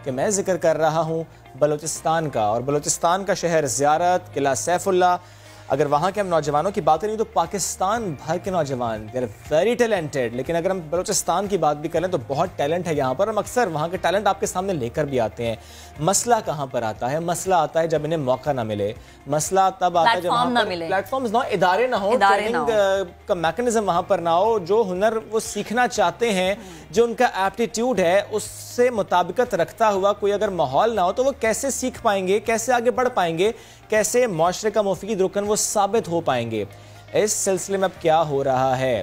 کہ میں ذکر کر رہا ہوں بلوچستان کا، اور بلوچستان کا شہر زیارت، قلعہ سیف اللہ۔ اگر وہاں کے ہم نوجوانوں کی بات کریں تو پاکستان بھر کے نوجوان دے آر ویری ٹیلنٹڈ، لیکن اگر ہم بلوچستان کی بات بھی کریں تو بہت ٹیلنٹ ہے یہاں پر، ہم اکثر وہاں کے ٹیلنٹ آپ کے سامنے لے کر بھی آتے ہیں۔ مسئلہ کہاں پر آتا ہے؟ مسئلہ آتا ہے جب انہیں موقع نہ ملے، مسئلہ تب آتا ہے جب وہاں پر پلیٹ فارمز نہ ہو، ادارے نہ ہو، ٹریننگ کا میکنزم وہاں پر نہ ہو، جو ہنر وہ سیکھنا چاہتے ہیں، جو ان کا ایپٹیٹیوڈ ہے اس سے مطابقت رکھتا ہوا کوئی اگر ماحول نہ ہو تو وہ کیسے سیکھ پائیں گے، کیسے آگے بڑھ پائیں گے، کیسے معاشرے کا مفید رکن وہ ثابت ہو پائیں گے؟ اس سلسلے میں اب کیا ہو رہا ہے؟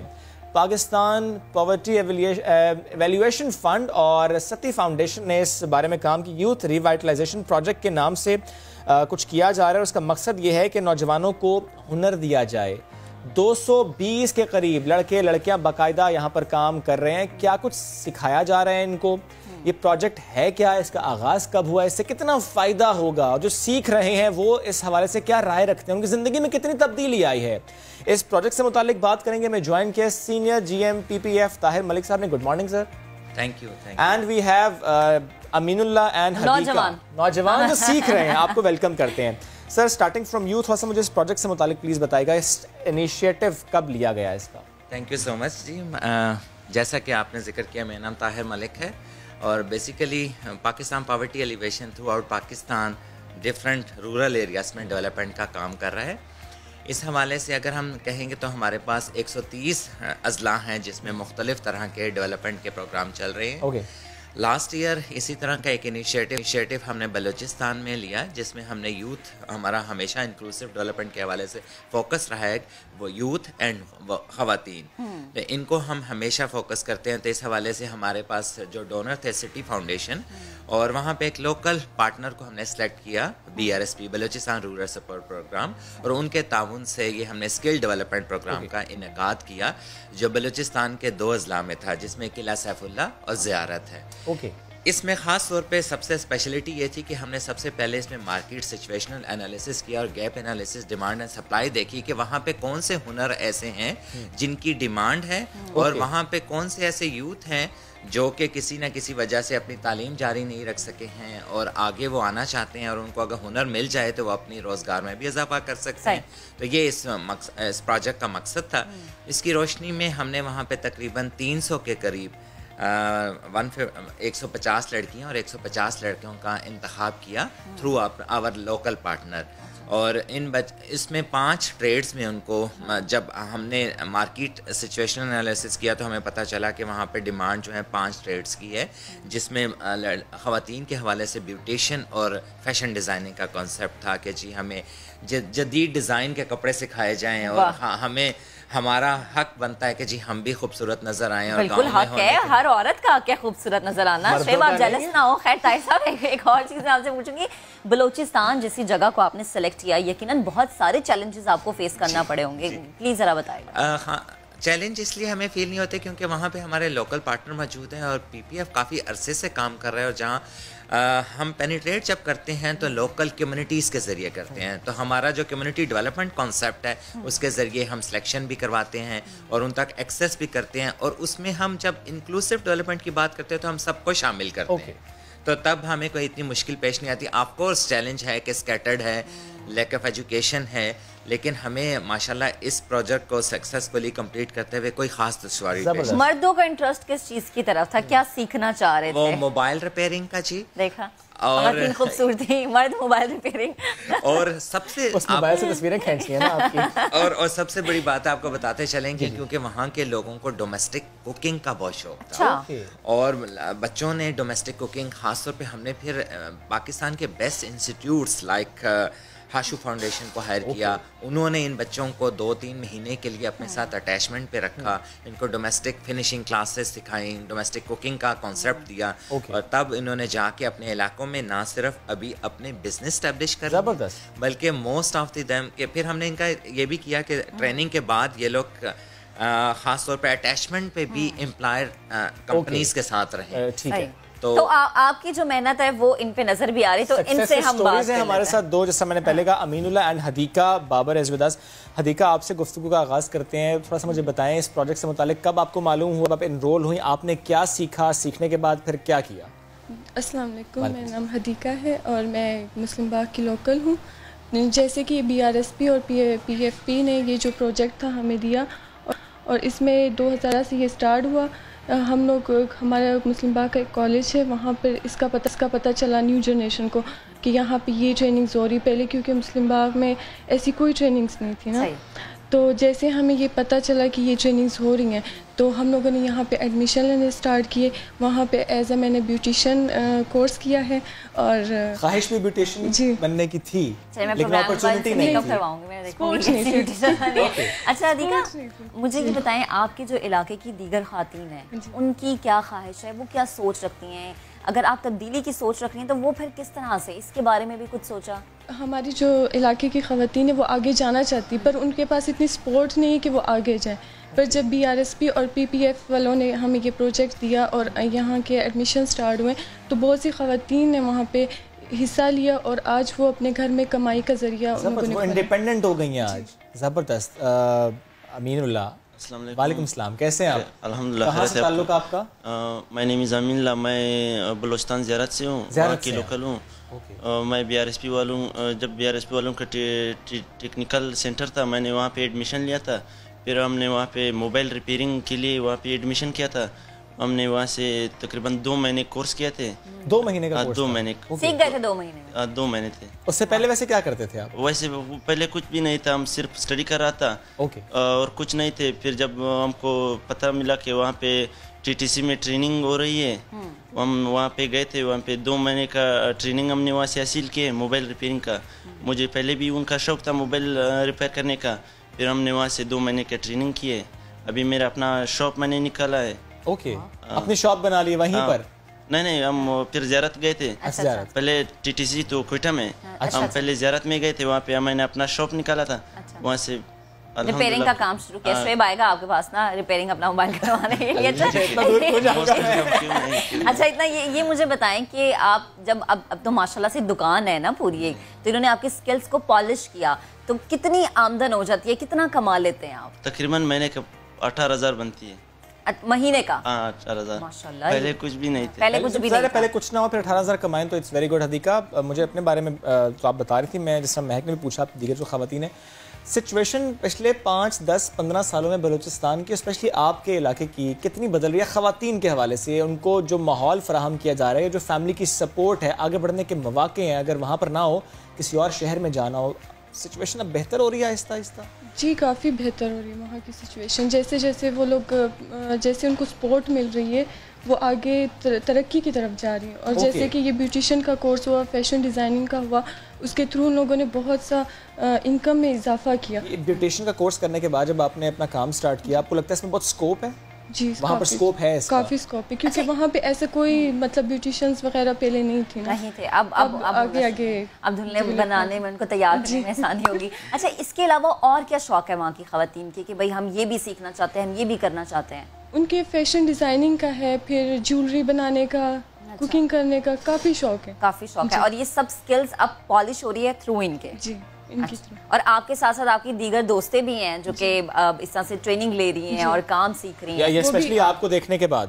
پاکستان پاورٹی ایویلیویشن فنڈ اور ستی فاؤنڈیشن نے اس بارے میں کام کی، یوتھ ریوائٹلائزیشن پروجیکٹ کے نام سے کچھ کیا جا رہا ہے، اور اس کا مقصد یہ ہے کہ نوجوانوں کو ہنر دیا جائے۔ 220 کے قریب لڑکے لڑکیاں باقاعدہ یہاں پر کام کر رہے ہیں۔ کیا کچھ سکھایا جا رہا ہے ان کو؟ یہ پروجیکٹ ہے کیا؟ اس کا آغاز کب ہوا؟ اس سے کتنا فائدہ ہوگا؟ اور جو سیکھ رہے ہیں وہ اس حوالے سے کیا رائے رکھتے ہیں؟ ان کی زندگی میں کتنی تبدیلی آئی ہے؟ اس پروجیکٹ سے متعلق بات کریں گے۔ میں جوائن کیا senior G M P P F Tahir Malik صاحب نے۔ Good morning sir. Thank you. And we have Amin Ullah and Hadiqa, نوجوان جو سیکھ رہے ہیں، آپ کو ویلکم کرتے ہیں۔ سر اسٹارٹنگ فرام یوتھ، تھوڑا سا مجھے اس پروجیکٹ سے متعلق پلیز بتائیے گا، اس انیشیٹو کب لیا گیا اس کا؟ تھینک یو سو مچ جی۔ جیسا کہ آپ نے ذکر کیا، میرا نام طاہر ملک ہے، اور basically Pakistan poverty alleviation throughout Pakistan different rural areas میں ڈیولپمنٹ کا کام کر رہا ہے۔ اس حوالے سے اگر ہم کہیں گے تو ہمارے پاس 130 اضلاع ہیں جس میں مختلف طرح کے ڈیولپمنٹ کے پروگرام چل رہے ہیں۔ لاسٹ ایئر اسی طرح کا ایک انیشیٹو ہم نے بلوچستان میں لیا، جس میں ہم نے یوتھ، ہمارا ہمیشہ انکلوسیو ڈیولپمنٹ کے حوالے سے فوکس رہا ہے، وہ یوتھ اینڈ خواتین، ان کو ہم ہمیشہ فوکس کرتے ہیں۔ تو اس حوالے سے ہمارے پاس جو ڈونر تھے سٹی فاؤنڈیشن، اور وہاں پہ ایک لوکل پارٹنر کو ہم نے سلیکٹ کیا، BRSP Balochistan rural support programme, اور ان کے تعاون سے یہ ہم نے اسکل ڈیولپمنٹ پروگرام کا انعقاد کیا، جو بلوچستان کے 2 اضلاع میں تھا، جس میں قلعہ سیف اللہ اور زیارت ہے۔ اس میں خاص طور پہ سب سے اسپیشلٹی یہ تھی کہ ہم نے سب سے پہلے اس میں مارکیٹ سچویشنل انالیسس کیا اور gap analysis, demand and supply دیکھی کہ وہاں پہ کون سے ہنر ایسے ہیں جن کی ڈیمانڈ ہے، اور وہاں پہ کون سے ایسے یوتھ ہیں جو کہ کسی نہ کسی وجہ سے اپنی تعلیم جاری نہیں رکھ سکے ہیں اور آگے وہ آنا چاہتے ہیں، اور ان کو اگر ہنر مل جائے تو وہ اپنی روزگار میں بھی اضافہ کر سکتے ہیں۔ تو یہ اس پروجیکٹ کا مقصد تھا۔ اس کی روشنی میں ہم نے وہاں پہ تقریباً 300 کے قریب 150 لڑکیاں اور 150 لڑکیوں کا انتخاب کیا تھرو آور لوکل پارٹنر، اور اس میں 5 ٹریڈز میں ان کو، جب ہم نے مارکیٹ سچویشن انالیسس کیا تو ہمیں پتہ چلا کہ وہاں پہ ڈیمانڈ جو ہے 5 ٹریڈز کی ہے، جس میں خواتین کے حوالے سے بیوٹیشن اور فیشن ڈیزائننگ کا کانسیپٹ تھا کہ جی ہمیں جدید ڈیزائن کے کپڑے سکھائے جائیں، اور ہمیں ہمارا حق بنتا ہے کہ جی ہم بھی خوبصورت نظر آئیں۔ اور بالکل حق ہے، ہر عورت کا حق ہے خوبصورت نظر آنا۔ شعیب آپ جیلس نہ ہو۔ خیر طاہر صاحب، ایک اور چیز میں آپ سے پوچھوں گی، بلوچستان جیسی جگہ کو آپ نے سلیکٹ کیا، یقیناً بہت سارے چیلنجز آپ کو فیس کرنا پڑے ہوں گے، پلیز ذرا بتائیں گا۔ ہاں، چیلنج اس لیے ہمیں فیل نہیں ہوتے کیونکہ وہاں پہ ہمارے لوکل پارٹنر موجود ہیں، اور PPF کافی عرصے سے کام کر رہا ہے، اور جہاں ہم پینیٹریٹ جب کرتے ہیں تو لوکل کمیونٹیز کے ذریعے کرتے ہیں، تو ہمارا جو کمیونٹی ڈیولپمنٹ کانسیپٹ ہے اس کے ذریعے ہم سلیکشن بھی کرواتے ہیں اور ان تک ایکسیس بھی کرتے ہیں، اور اس میں ہم جب انکلوسیو ڈیولپمنٹ کی بات کرتے ہیں تو ہم سب کو شامل کرتے ہیں، تو تب ہمیں کوئی اتنی مشکل پیش نہیں آتی۔ آف کورس چیلنج ہے کہ اسکیٹرڈ ہے، لیک آف ایجوکیشن ہے، لیکن ہمیں ماشاءاللہ اس پروجیکٹ کو سکسیسفلی کمپلیٹ کرتے ہوئے کوئی خاص دشواری پیش نہیں۔ مردوں کا انٹرسٹ کس چیز کی طرف تھا؟ کیا سیکھنا چاہ رہے تھے؟ وہ موبائل ریپیئرنگ کا جی، دیکھا خواتین خوبصورتی، مرد موبائل ریپیئرنگ، اور سب سے اس موبائل سے تصویریں کھینچی ہیں نا آپ کی۔ اور سب سے بڑی بات آپ کو بتاتے چلیں گے کیونکہ وہاں کے لوگوں کو ڈومیسٹک کوکنگ کا بہت شوق تھا، اور بچوں نے ڈومیسٹک کوکنگ خاص طور پہ ہم نے پھر پاکستان کے best institutes like Hashoo foundation کو ہائر کیا، انہوں نے ان بچوں کو 2-3 مہینے کے لیے اپنے ساتھ اٹیچمنٹ پہ رکھا، ان کو ڈومیسٹک فنیشنگ کلاسز سکھائیں، ڈومیسٹک کوکنگ کا کانسیپٹ دیا، اور تب انہوں نے جا کے اپنے علاقوں میں نہ صرف ابھی اپنے بزنس اسٹیبلش کر بلکہ موسٹ آف دی دیم کہ پھر ہم نے ان کا یہ بھی کیا کہ ٹریننگ کے بعد یہ لوگ خاص طور پہ اٹیچمنٹ پہ بھی امپلائر کمپنیز کے ساتھ رہے۔ ٹھیک ہے، تو آپ کی جو محنت ہے وہ ان پہ نظر بھی آ رہی، تو ان سے ہم بات ہیں۔ ہمارے ساتھ 2، جیسا میں نے پہلے کہا، Amin Ullah and Hadiqa Babar is with us. Hadiqa آپ سے گفتگو کا آغاز کرتے ہیں، تھوڑا سا مجھے بتائیں اس پروجیکٹ سے متعلق کب آپ کو معلوم ہوا، آپ انرول ہوئی، آپ نے کیا سیکھا، سیکھنے کے بعد پھر کیا کیا؟ السلام علیکم، میرا نام حدیقہ ہے اور میں مسلم باغ کی لوکل ہوں. جیسے کہ BRSP اور PFP نے یہ جو پروجیکٹ تھا ہمیں دیا اور اس میں 2000 سے یہ سٹارٹ ہوا. ہم لوگ ہمارا مسلم باغ کا ایک کالج ہے، وہاں پر اس کا پتہ چلا نیو جنریشن کو کہ یہاں پہ یہ ٹریننگز ہو رہی. پہلے کیونکہ مسلم باغ میں ایسی کوئی ٹریننگز نہیں تھی نا، تو جیسے ہمیں یہ پتہ چلا کہ یہ ٹریننگز ہو رہی ہیں تو ہم لوگوں نے یہاں پہ ایڈمیشن لینے اسٹارٹ کیے. وہاں پہ میں نے بیوٹیشین کورس کیا ہے اور خواہش بھی بیوٹیشین بننے کی تھی لیکن اپرچونٹی نہیں تھی. اچھا حدیقہ، مجھے یہ بتائیں آپ کے جو علاقے کی دیگر خواتین ہیں ان کی کیا خواہش ہے، وہ کیا سوچ رکھتی ہیں؟ اگر آپ تبدیلی کی سوچ رکھ رہی ہیں تو وہ پھر کس طرح سے، اس کے بارے میں بھی کچھ سوچا؟ ہماری جو علاقے کی خواتین ہیں وہ آگے جانا چاہتی پر ان کے پاس اتنی سپورٹ نہیں ہے کہ وہ آگے جائیں. پر جب BRSP اور PPF والوں نے ہمیں یہ پروجیکٹ دیا اور یہاں کے ایڈمیشن سٹارٹ ہوئے تو بہت سی خواتین نے وہاں پہ حصہ لیا اور آج وہ اپنے گھر میں کمائی کا ذریعہ انڈیپینڈنٹ ہو گئی ہیں آج. زبردست. امین اللہ، السلام علیکم. وعلیکم السلام، کیسے ہیں آپ؟ الحمدللہ. کہاں سے تعلق آپ کا؟ مائی نیم از امین اللہ، میں بلوچستان زیارت سے ہوں، وہاں کی لوکل ہوں. میں BRSP والوں جب BRSP والوں کا ٹیکنیکل سینٹر تھا میں نے وہاں پہ ایڈمیشن لیا تھا. پھر ہم نے وہاں پہ موبائل ریپیئرنگ کے لیے وہاں پہ ایڈمیشن کیا تھا. ہم نے وہاں سے تقریباً 2 مہینے کورس کیا تھے. 2 مہینے کا کورس؟ 2 مہینے سیکھ گئے تھے. 2 مہینے 2 مہینے تھے. اس سے پہلے ویسے کیا کرتے تھے آپ؟ ویسے پہلے کچھ بھی نہیں تھا، ہم صرف اسٹڈی کر رہا تھا اور کچھ نہیں تھے. پھر جب ہم کو پتہ ملا کہ وہاں پہ TTC میں ٹریننگ ہو رہی ہے ہم وہاں پہ گئے تھے. وہاں پہ 2 مہینے کا ٹریننگ ہم نے وہاں سے حاصل کیے موبائل ریپیئرنگ کا. مجھے پہلے بھی ان کا شوق تھا موبائل ریپیئر کرنے کا. پھر ہم نے وہاں سے 2 مہینے کا ٹریننگ کیے. ابھی میرا اپنا شاپ میں نے نکالا ہے. اوکے، اپنی شاپ بنا لی وہیں پر؟ نہیں، ہم پھر زیارت گئے تھے. پہلے TTC تو کوئٹہ میں، ہم پہلے زیارت میں گئے تھے. وہاں پہ میں نے اپنا شاپ نکالا تھا. وہاں سے ریپیئرنگ کا کام شروع کیا. شعیب آئے گا آپ کے پاس نا ریپیئرنگ اپنا موبائل کروانے کے لیے. اچھا اتنا یہ مجھے بتائیں کہ آپ جب اب تو ماشاءاللہ سے دکان ہے نا پوری ایک، تو انہوں نے آپ کی سکلز کو پالش کیا تو کتنی آمدن ہو جاتی ہے، کتنا کما لیتے ہیں آپ؟ تقریباً مہینے کا 18,000 بنتی ہے. مہینے کا؟ 18,000. ماشاءاللہ. پہلے کچھ بھی نہیں تھے. پہلے کچھ نہ ہو پھر 18,000 کمائیں تو اٹس ویری گڈ. حدیقہ، مجھے اپنے بارے میں تو آپ بتا رہی تھی، میں جس طرح مہک نے بھی پوچھا دیگر جو خواتین ہیں، سچویشن پچھلے 5, 10, 15 سالوں میں بلوچستان کی اسپیشلی آپ کے علاقے کی کتنی بدل رہی ہے خواتین کے حوالے سے؟ ان کو جو ماحول فراہم کیا جا رہا ہے، جو فیملی کی سپورٹ ہے، آگے بڑھنے کے مواقع ہیں، اگر وہاں پر نہ ہو کسی اور شہر میں جانا ہو، سچویشن اب بہتر ہو رہی ہے آہستہ آہستہ؟ جی کافی بہتر ہو رہی ہے وہاں کی سچویشن. جیسے وہ لوگ جیسے ان کو سپورٹ مل رہی ہے وہ آگے ترقی کی طرف جا رہی ہیں. اور جیسے کہ یہ بیوٹیشین کا کورس ہوا، فیشن ڈیزائننگ کا ہوا، اس کے تھرو ان لوگوں نے بہت سا انکم میں اضافہ کیا. بیوٹیشین کا کورس کرنے کے بعد جب آپ نے اپنا کام سٹارٹ کیا، آپ کو لگتا ہے اس میں بہت سکوپ ہے؟ جی وہاں پر سکوپ ہے، کافی سکوپ ہے، کیونکہ وہاں پہ ایسے کوئی مطلب بیوٹیشینز وغیرہ پہلے نہیں تھی نہیں تھے. اب آگے اب دھلنے بنانے میں ان کو تیار کرنے میں آسانی ہوگی. اچھا اس کے علاوہ اور کیا شوق ہے وہاں کی خواتین کی کہ بھائی ہم یہ بھی سیکھنا چاہتے ہیں، ہم یہ بھی کرنا چاہتے ہیں؟ ان کے فیشن ڈیزائننگ کا ہے، پھر جیولری بنانے کا، کوکنگ کرنے کا کافی شوق ہے. کافی شوق ہے. اور یہ سب سکلز اب پالش ہو رہی ہے تھرو ان کے؟ جی. اور آپ کے ساتھ ساتھ آپ کی دیگر دوستیں بھی ہیں جو کہ اس طرح سے ٹریننگ لے رہی ہیں اور کام سیکھ رہی ہیں؟ اسپیشلی آپ کو دیکھنے کے بعد؟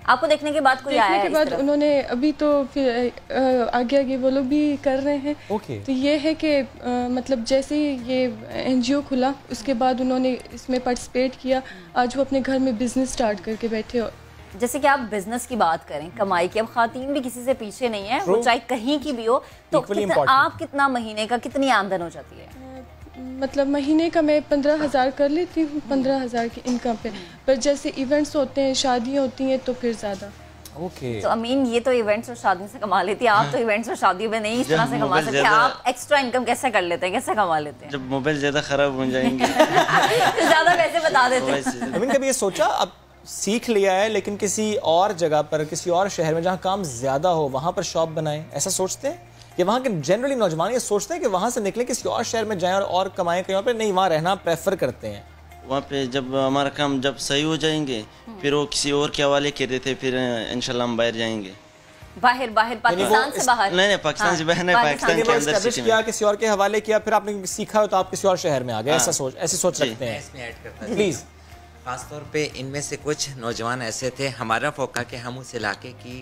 آپ کو دیکھنے کے بعد کوئی آیا ہے؟ انہوں نے ابھی تو پھر آگے وہ لوگ بھی کر رہے ہیں. تو یہ ہے کہ مطلب جیسے یہ NGO کھلا اس کے بعد انہوں نے اس میں پارٹیسپیٹ کیا. آج وہ اپنے گھر میں بزنس سٹارٹ کر کے بیٹھے. جیسے کہ آپ بزنس کی بات کریں، کمائی کی، اب خواتین بھی کسی سے پیچھے نہیں ہے، وہ چاہے کہیں کی بھی ہو. تو آپ کتنا مہینے کا کتنی آمدن ہو جاتی ہے؟ مطلب مہینے کا میں 15,000 کر لیتی ہوں، 15,000 کی انکم پہ. پر جیسے ایونٹس ہوتے ہیں، شادیاں ہوتی ہیں تو پھر زیادہ. تو امین یہ تو ایونٹس اور شادیوں سے کما لیتی ہے، آپ تو ایونٹس اور شادیوں میں نہیں اس طرح سے کما سکتے. آپ ایکسٹرا انکم کیسے کر لیتے ہیں، کیسے کما لیتے ہیں؟ جب موبائل زیادہ خراب ہو جائیں گے زیادہ پیسے بتا دیتے ہیں. امین کبھی یہ سوچا اب سیکھ لیا ہے لیکن کسی اور جگہ پر، کسی اور شہر میں جہاں کام زیادہ ہو وہاں پر شاپ بنائیں، ایسا سوچتے ہیں؟ یا وہاں کے جنرلی نوجوان یہ سوچتے ہیں کہ وہاں سے نکلیں کسی اور شہر میں جائیں اور کمائیں کہیں اور پہ؟ نہیں، وہاں رہنا پریفر کرتے ہیں. وہاں پہ جب ہمارا کام جب صحیح ہو جائیں گے پھر وہ کسی اور کے حوالے کر دیتے، پھر انشاءاللہ ہم باہر جائیں گے. باہر پاکستان سے باہر؟ نہیں، پاکستان سے باہر نہیں، پاکستان کے اندر کیا کسی اور کے حوالے کیا، پھر آپ نے سیکھا ہو تو آپ کسی اور شہر میں آ گئے، ایسی سوچ رکھتے ہیں؟ اس میں ایڈ کرتا پلیز. خاص طور پہ ان میں سے کچھ نوجوان ایسے تھے ہمارا فوقہ کہ ہم اس علاقے کی